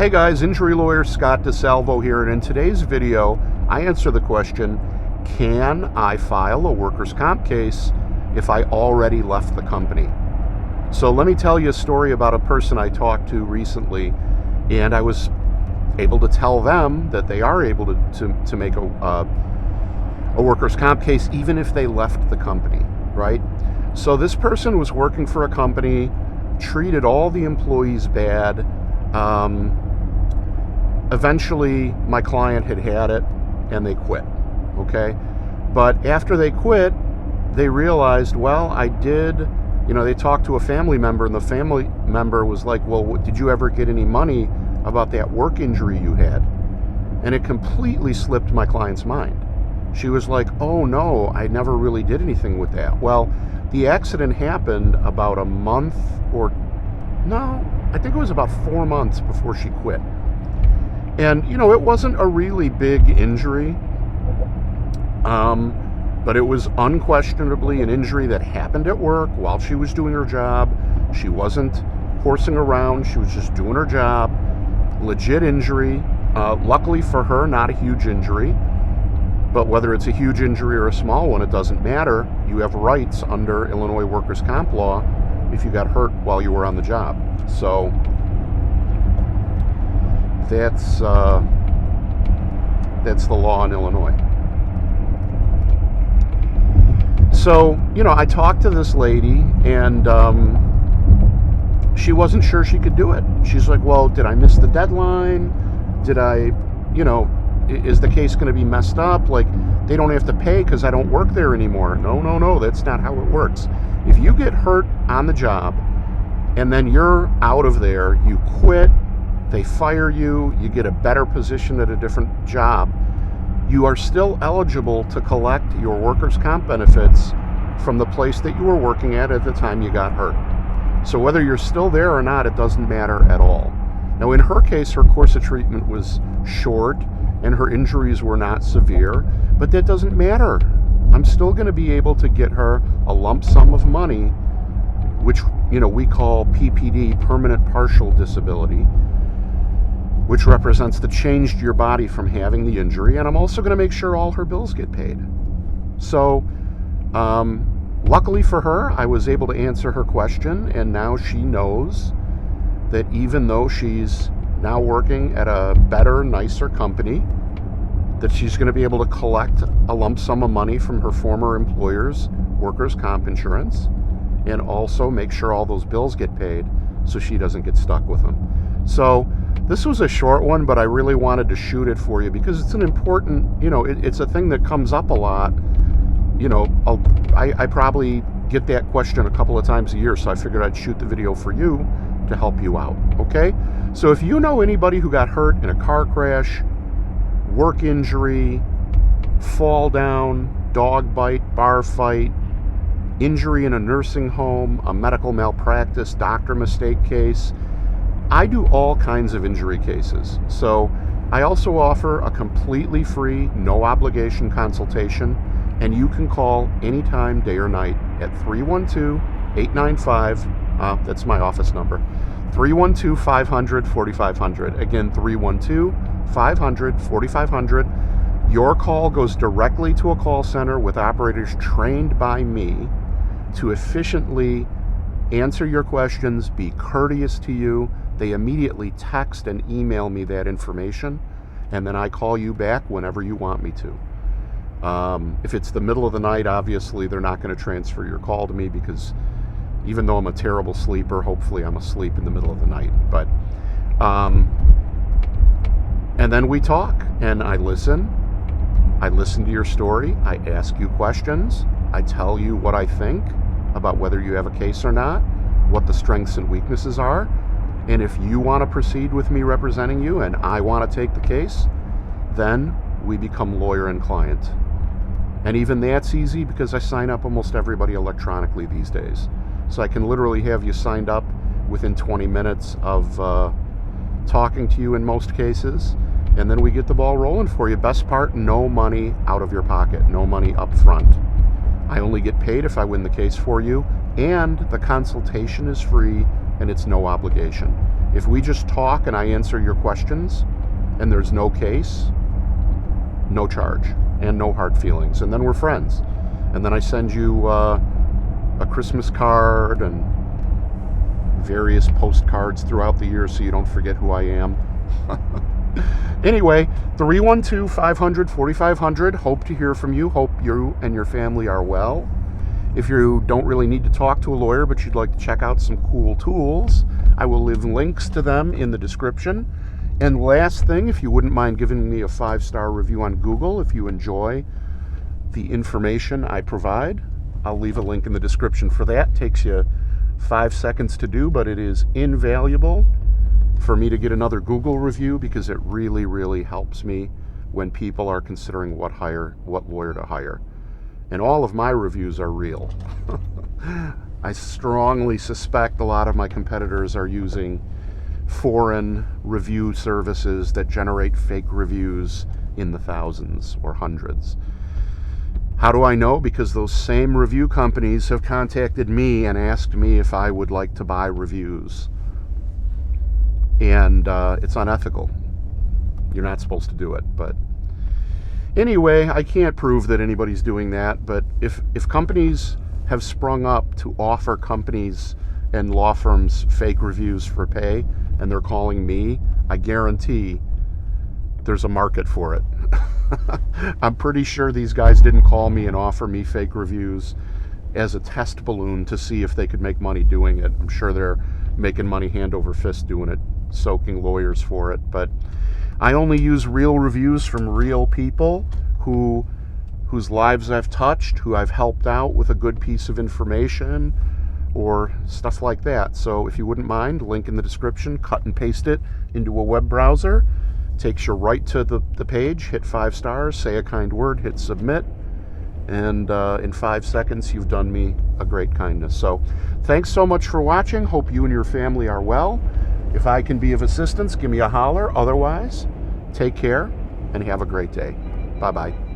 Hey guys, injury lawyer Scott DeSalvo here, and in today's video I answer the question, can I file a workers' comp case if I already left the company? So let me tell you a story about a person I talked to recently, and I was able to tell them that they are able to make a workers' comp case even if they left the company, right? So this person was working for a company, treated all the employees bad. Eventually, my client had it and they quit, okay? But after they quit, they realized, well, they talked to a family member, and the family member was like, well, did you ever get any money about that work injury you had? And it completely slipped my client's mind. She was like, oh no, I never really did anything with that. Well, the accident happened about a month I think it was about 4 months before she quit. And, it wasn't a really big injury, but it was unquestionably an injury that happened at work while she was doing her job. She wasn't horsing around. She was just doing her job. Legit injury. Luckily for her, not a huge injury. But whether it's a huge injury or a small one, it doesn't matter. You have rights under Illinois workers' comp law if you got hurt while you were on the job. So that's the law in Illinois. So, I talked to this lady, and she wasn't sure she could do it. She's like, well, did I miss the deadline? Did I, is the case going to be messed up? Like, they don't have to pay because I don't work there anymore. No, that's not how it works. If you get hurt on the job and then you're out of there, you quit, they fire you, you get a better position at a different job, you are still eligible to collect your workers' comp benefits from the place that you were working at the time you got hurt. So whether you're still there or not, it doesn't matter at all. Now, in her case, her course of treatment was short and her injuries were not severe, but that doesn't matter. I'm still going to be able to get her a lump sum of money, which, we call PPD, permanent partial disability, which represents the change to your body from having the injury. And I'm also going to make sure all her bills get paid. So, luckily for her, I was able to answer her question, and now she knows that even though she's now working at a better, nicer company, that she's going to be able to collect a lump sum of money from her former employer's workers' comp insurance, and also make sure all those bills get paid so she doesn't get stuck with them. So this was a short one, but I really wanted to shoot it for you because it's an important, it's a thing that comes up a lot. I probably get that question a couple of times a year, so I figured I'd shoot the video for you to help you out, okay? So if you know anybody who got hurt in a car crash, work injury, fall down, dog bite, bar fight, injury in a nursing home, a medical malpractice, doctor mistake case, I do all kinds of injury cases. So I also offer a completely free, no obligation consultation, and you can call anytime, day or night, at 312-895, that's my office number, 312-500-4500. Again, 312-500-4500. Your call goes directly to a call center with operators trained by me to efficiently answer your questions, be courteous to you. They immediately text and email me that information, and then I call you back whenever you want me to. If it's the middle of the night, obviously they're not going to transfer your call to me because even though I'm a terrible sleeper, hopefully I'm asleep in the middle of the night. But and then we talk, and I listen to your story, I ask you questions, I tell you what I think about whether you have a case or not, what the strengths and weaknesses are, and if you want to proceed with me representing you and I want to take the case, then we become lawyer and client. And even that's easy because I sign up almost everybody electronically these days. So I can literally have you signed up within 20 minutes of talking to you in most cases, and then we get the ball rolling for you. Best part, no money out of your pocket, no money up front. I only get paid if I win the case for you, and the consultation is free and it's no obligation. If we just talk and I answer your questions and there's no case, no charge and no hard feelings, and then we're friends. And then I send you a Christmas card and various postcards throughout the year so you don't forget who I am. Anyway, 312-500-4500. Hope to hear from you. Hope you and your family are well. If you don't really need to talk to a lawyer, but you'd like to check out some cool tools, I will leave links to them in the description. And last thing, if you wouldn't mind giving me a 5-star review on Google if you enjoy the information I provide, I'll leave a link in the description for that. Takes you 5 seconds to do, but it is invaluable for me to get another Google review because it really, really helps me when people are considering what lawyer to hire. And all of my reviews are real. I strongly suspect a lot of my competitors are using foreign review services that generate fake reviews in the thousands or hundreds. How do I know? Because those same review companies have contacted me and asked me if I would like to buy reviews. And it's unethical. You're not supposed to do it. But anyway, I can't prove that anybody's doing that. But if companies have sprung up to offer companies and law firms fake reviews for pay, and they're calling me, I guarantee there's a market for it. I'm pretty sure these guys didn't call me and offer me fake reviews as a test balloon to see if they could make money doing it. I'm sure they're making money hand over fist doing it, soaking lawyers for it. But I only use real reviews from real people whose lives I've touched, who I've helped out with a good piece of information or stuff like that. So if you wouldn't mind, link in the description, cut and paste it into a web browser. Takes you right to the page. Hit 5 stars, say a kind word, hit submit, and in 5 seconds you've done me a great kindness. So thanks so much for watching. Hope you and your family are well. If I can be of assistance, give me a holler. Otherwise, take care and have a great day. Bye-bye.